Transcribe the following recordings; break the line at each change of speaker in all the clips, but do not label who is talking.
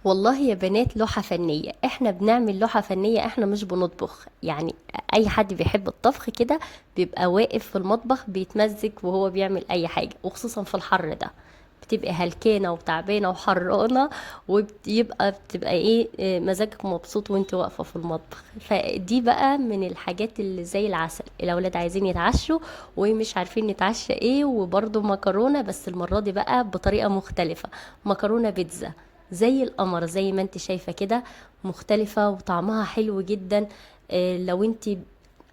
والله يا بنات لوحة فنية، احنا بنعمل لوحة فنية، احنا مش بنطبخ يعني. اي حد بيحب الطبخ كده بيبقى واقف في المطبخ بيتمزج وهو بيعمل اي حاجة، وخصوصا في الحر ده بتبقى هلكانة وتعبانة وحرانة، بتبقى ايه مزاجك مبسوط وانت واقفة في المطبخ. فدي بقى من الحاجات اللي زي العسل. الاولاد عايزين يتعشوا ومش عارفين نتعشى ايه، وبرضه مكرونة بس المرة دي بقى بطريقة مختلفة. مكرونة بيتزا زي القمر زي ما انت شايفة كده، مختلفة وطعمها حلو جدا. لو انت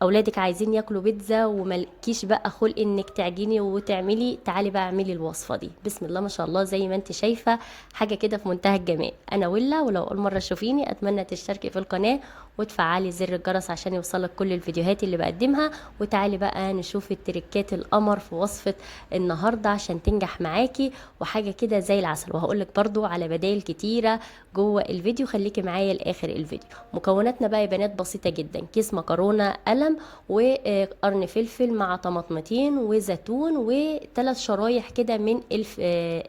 اولادك عايزين ياكلوا بيتزا وملكيش بقى خلق انك تعجني وتعملي، تعالي بقى اعملي الوصفة دي. بسم الله ما شاء الله زي ما انت شايفة، حاجة كده في منتهى الجمال. انا ويلا، ولو اول مرة تشوفيني اتمنى تشتركي في القناة وتفعلي زر الجرس عشان يوصلك كل الفيديوهات اللي بقدمها. وتعالي بقى نشوف التريكات القمر في وصفة النهاردة عشان تنجح معاكي، وحاجة كده زي العسل. وهقولك برضو على بدائل كتيرة جوه الفيديو، خليكي معايا لاخر الفيديو. مكوناتنا بقى يا بنات بسيطة جدا: كيس مكرونة قلم، وقرن فلفل مع طماطمتين وزيتون، وثلاث شرايح كده من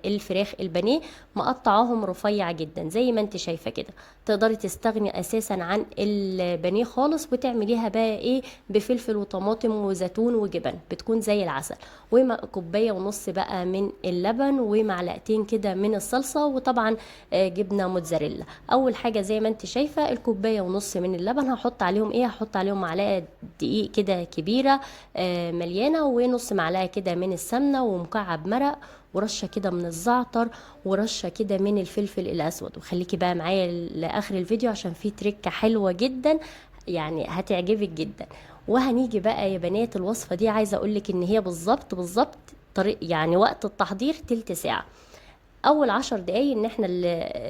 الفراخ البانيه مقطعاهم رفيع جدا زي ما انت شايفة كده. تقدري تستغني اساسا عن البانيه خالص وتعمليها بقى ايه بفلفل وطماطم وزيتون وجبن، بتكون زي العسل. وكوبايه ونص بقى من اللبن، ومعلقتين كده من الصلصه، وطبعا جبنه موتزاريلا. اول حاجه زي ما انت شايفه الكوبايه ونص من اللبن هحط عليهم ايه، هحط عليهم معلقه دقيق كده كبيره مليانه، ونص معلقه كده من السمنه، ومكعب مرق، ورشه كده من الزعتر، ورشه كده من الفلفل الاسود. وخليكي بقى معايا لاخر الفيديو عشان في تركه حلوه جدا يعني هتعجبك جدا. وهنيجي بقى يا بنات الوصفه دي، عايزه اقولك ان هي بالظبط طريق يعني وقت التحضير تلت ساعه. اول 10 دقايق ان احنا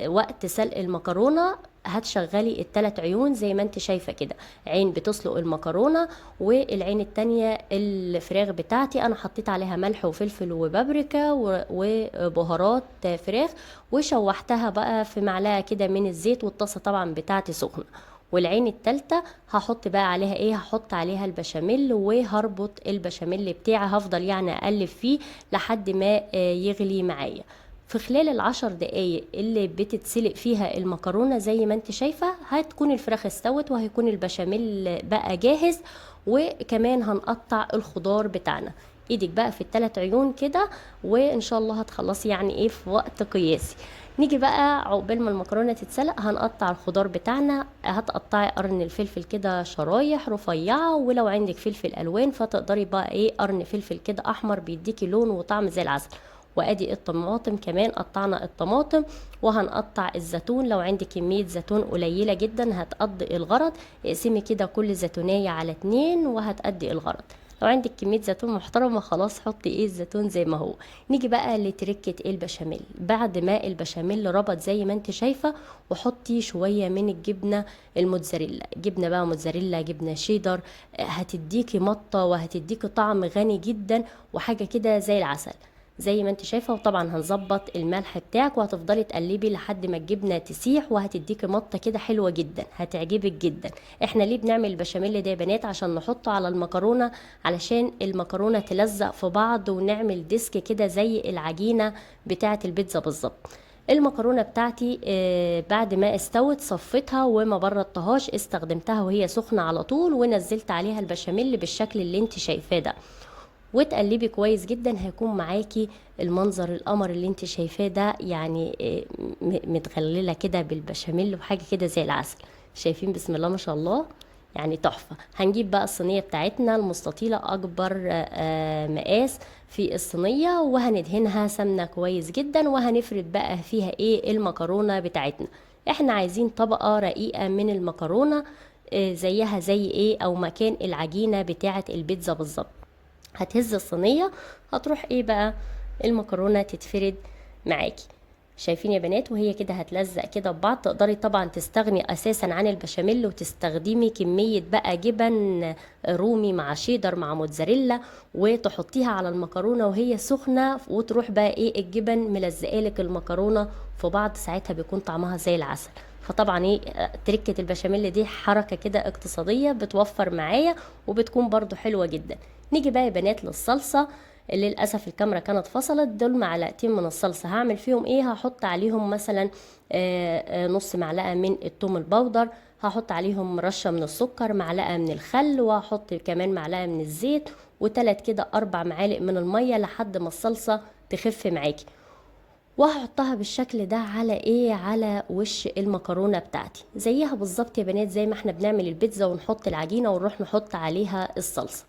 وقت سلق المكرونه هتشغلي الثلاث عيون زي ما انت شايفه كده. عين بتسلق المكرونه، والعين التانية الفراخ بتاعتي انا حطيت عليها ملح وفلفل وبابريكا وبهارات فراخ، وشوحتها بقى في معلقه كده من الزيت، والطاسه طبعا بتاعتي سخنه. والعين التالتة هحط بقى عليها ايه، هحط عليها البشاميل، وهربط البشاميل بتاعي، هفضل يعني اقلب فيه لحد ما يغلي معايا. في خلال ال10 دقايق اللي بتتسلق فيها المكرونة زي ما انت شايفة هتكون الفراخ استوت، وهيكون البشاميل بقى جاهز. وكمان هنقطع الخضار بتاعنا. ايدك بقى في الثلاث عيون كده، وان شاء الله هتخلصي يعني ايه في وقت قياسي. نيجي بقى عقبال ما المكرونه تتسلق هنقطع الخضار بتاعنا. هتقطعي قرن الفلفل كده شرايح رفيعه، ولو عندك فلفل الوان فتقدري بقى ايه قرن فلفل كده احمر بيديكي لون وطعم زي العسل. وادي الطماطم كمان قطعنا الطماطم. وهنقطع الزيتون، لو عندك كمية زيتون قليلة جدا هتقضي الغرض، اقسمي كده كل زيتونية على 2 وهتأدي الغرض. لو عندك كمية زيتون محترمة خلاص حطي ايه الزيتون زي ما هو. نيجي بقى لتركة البشاميل. بعد ما البشاميل ربط زي ما انت شايفة، وحطي شوية من الجبنة الموتزاريلا، جبنة بقى موتزاريلا، جبنة شيدر، هتديكي مطة وهتديكي طعم غني جدا، وحاجة كده زي العسل زي ما انت شايفه. وطبعا هنظبط الملح بتاعك، وهتفضلي تقلبي لحد ما الجبنه تسيح، وهتديكي مطه كده حلوه جدا هتعجبك جدا. احنا ليه بنعمل البشاميل ده يا بنات؟ عشان نحطه على المكرونه، علشان المكرونه تلزق في بعض، ونعمل ديسك كده زي العجينه بتاعه البيتزا بالظبط. المكرونه بتاعتي بعد ما استوت صفيتها وما بردتهاش، استخدمتها وهي سخنه على طول، ونزلت عليها البشاميل بالشكل اللي انت شايفاه ده. وتقلبي كويس جدا هيكون معاكي المنظر القمر اللي انت شايفاه ده، يعني متغلله كده بالبشاميل وحاجه كده زي العسل. شايفين بسم الله ما شاء الله، يعني تحفه. هنجيب بقى الصينيه بتاعتنا المستطيله اكبر مقاس في الصينيه، وهندهنها سمنه كويس جدا، وهنفرد بقى فيها ايه المكرونه بتاعتنا. احنا عايزين طبقه رقيقه من المكرونه زيها زي ايه او مكان العجينه بتاعه البيتزا بالظبط. هتهز الصينية، هتروح ايه بقى المكرونة تتفرد معاكي. شايفين يا بنات وهي كده هتلزق كده ببعض. تقدري طبعا تستغني اساسا عن البشاميل وتستخدمي كمية بقى جبن رومي مع شيدر مع موتزاريلا، وتحطيها على المكرونة وهي سخنة، وتروح بقى ايه الجبن ملزقالك المكرونة في بعض، ساعتها بيكون طعمها زي العسل. فطبعا ايه تركة البشاميل دي حركة كده اقتصادية بتوفر معايا، وبتكون برضو حلوة جدا. نيجي بقى يا بنات للصلصة. للاسف الكاميرا كانت فصلت. دول معلقتين من الصلصه، هعمل فيهم ايه؟ هحط عليهم مثلا نص معلقه من الثوم البودر، هحط عليهم رشه من السكر، معلقه من الخل، وهحط كمان معلقه من الزيت، وتلات كده 4 معالق من الميه لحد ما الصلصه تخف معاكي. وهحطها بالشكل ده على ايه؟ على وش المكرونه بتاعتي، زيها بالظبط يا بنات زي ما احنا بنعمل البيتزا ونحط العجينه ونروح نحط عليها الصلصه.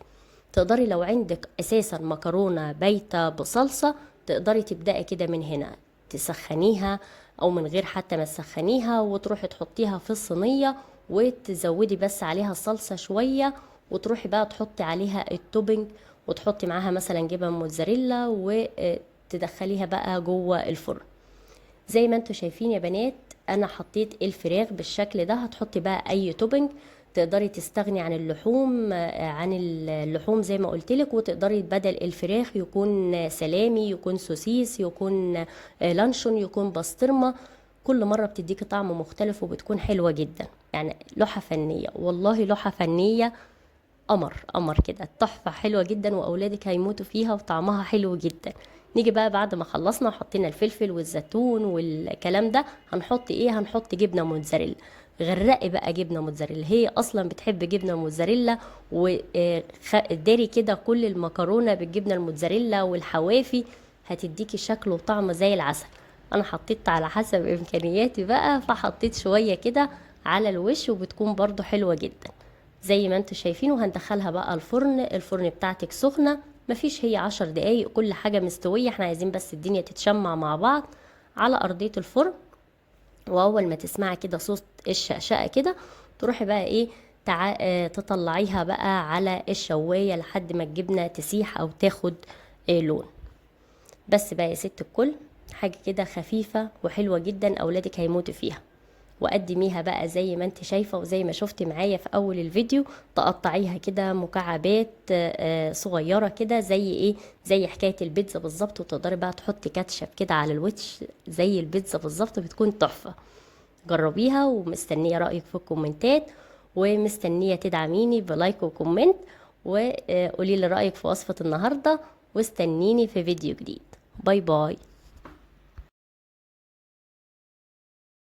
تقدري لو عندك اساسا مكرونه بايته بصلصه تقدري تبداي كده من هنا تسخنيها، او من غير حتى ما تسخنيها، وتروحي تحطيها في الصينيه وتزودي بس عليها الصلصه شويه، وتروحي بقى تحطي عليها التوبنج، وتحطي معاها مثلا جبن موتزاريلا، وتدخليها بقى جوه الفرن. زي ما انتوا شايفين يا بنات انا حطيت الفراخ بالشكل ده. هتحطي بقى اي توبنج، تقدري تستغني عن اللحوم، زي ما قلتلك، وتقدري بدل الفراخ يكون سلامي، يكون سوسيس، يكون لانشون، يكون بسطرمة. كل مرة بتديكي طعم مختلف وبتكون حلوة جدا. يعني لوحة فنية، والله لوحة فنية، قمر قمر كده، تحفة حلوة جدا، واولادك هيموتوا فيها وطعمها حلو جدا. نيجي بقى بعد ما خلصنا وحطينا الفلفل والزيتون والكلام ده، هنحط ايه؟ هنحط جبنة موتزاريلا. غرقي بقى جبنة موتزاريلا، هي اصلا بتحب جبنة موتزاريلا، وداري كده كل المكرونة بالجبنة الموتزاريلا والحوافي، هتديكي شكل وطعم زي العسل. انا حطيت على حسب امكانياتي بقى، فحطيت شوية كده على الوش، وبتكون برضو حلوة جدا زي ما انتوا شايفين. وهندخلها بقى الفرن بتاعتك سخنة، مفيش هي 10 دقايق كل حاجة مستوية، احنا عايزين بس الدنيا تتشمع مع بعض على أرضية الفرن. وأول ما تسمعي كده صوت الشقشقة كده، تروحي بقى ايه؟ تطلعيها بقى على الشواية لحد ما الجبنة تسيح أو تاخد لون. بس بقى يا ست الكل، حاجة كده خفيفة وحلوة جدا، أولادك هيموتوا فيها. وقدميها بقى زي ما انت شايفة وزي ما شفت معايا في اول الفيديو، تقطعيها كده مكعبات صغيرة كده، زي ايه؟ زي حكاية البيتزا بالظبط. وتقدري بقى تحطي كاتشب كده على الوش زي البيتزا بالظبط، بتكون تحفة. جربيها، ومستنية رأيك في الكومنتات، ومستنية تدعميني بلايك وكومنت، وقولي لي رأيك في وصفة النهاردة، واستنيني في فيديو جديد. باي باي.